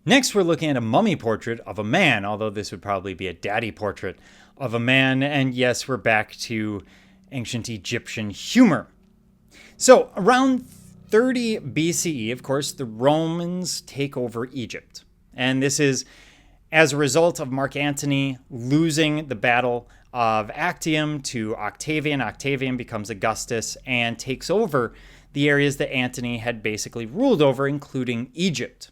Next, we're looking at a mummy portrait of a man, although this would probably be a daddy portrait of a man. And yes, we're back to ancient Egyptian humor. So around 30 BCE, of course, the Romans take over Egypt. And this is as a result of Mark Antony losing the battle of Actium to Octavian. Octavian becomes Augustus and takes over the areas that Antony had basically ruled over, including Egypt.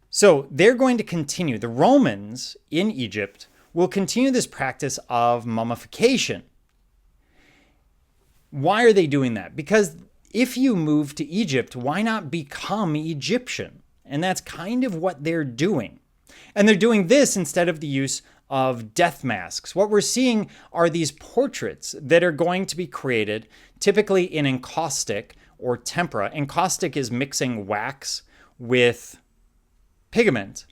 So they're going to continue. The Romans in Egypt will continue this practice of mummification. Why are they doing that? Because if you move to Egypt, why not become Egyptian? And that's kind of what they're doing. And they're doing this instead of the use of death masks. What we're seeing are these portraits that are going to be created typically in encaustic or tempera. Encaustic is mixing wax with pigment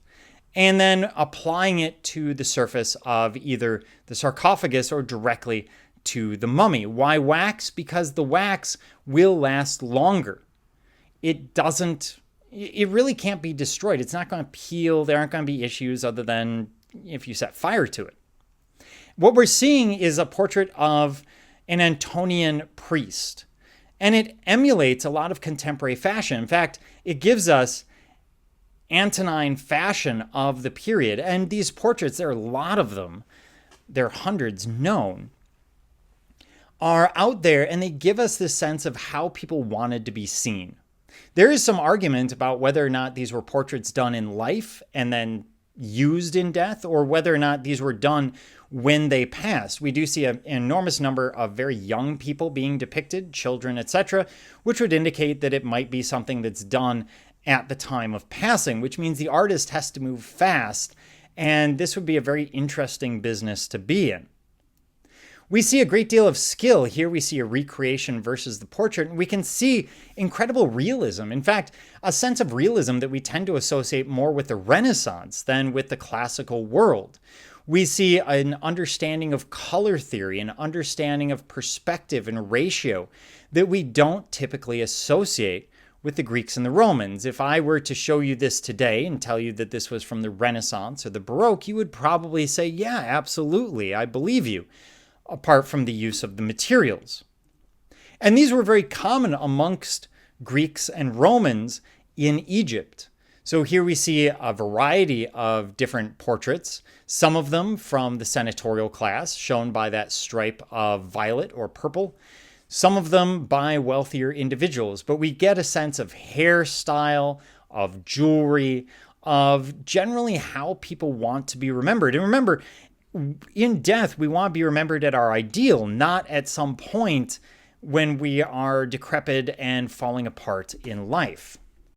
and then applying it to the surface of either the sarcophagus or directly to the mummy. Why wax? Because the wax will last longer. It really can't be destroyed. It's not going to peel. There aren't going to be issues other than if you set fire to it. What we're seeing is a portrait of an Antonian priest, and it emulates a lot of contemporary fashion. In fact, it gives us Antonine fashion of the period. And these portraits, there are a lot of them, there are hundreds known, are out there, and they give us this sense of how people wanted to be seen. There is some argument about whether or not these were portraits done in life and then used in death, or whether or not these were done when they passed. We do see an enormous number of very young people being depicted, children, etc., which would indicate that it might be something that's done at the time of passing, which means the artist has to move fast, and this would be a very interesting business to be in. We see a great deal of skill. Here we see a recreation versus the portrait, and we can see incredible realism. In fact, a sense of realism that we tend to associate more with the Renaissance than with the classical world. We see an understanding of color theory, an understanding of perspective and ratio that we don't typically associate with the Greeks and the Romans. If I were to show you this today and tell you that this was from the Renaissance or the Baroque, you would probably say, yeah, absolutely, I believe you, apart from the use of the materials. And these were very common amongst Greeks and Romans in Egypt. So here we see a variety of different portraits, some of them from the senatorial class, shown by that stripe of violet or purple, some of them by wealthier individuals, but we get a sense of hairstyle, of jewelry, of generally how people want to be remembered. And remember, in death, we want to be remembered at our ideal, not at some point when we are decrepit and falling apart in life.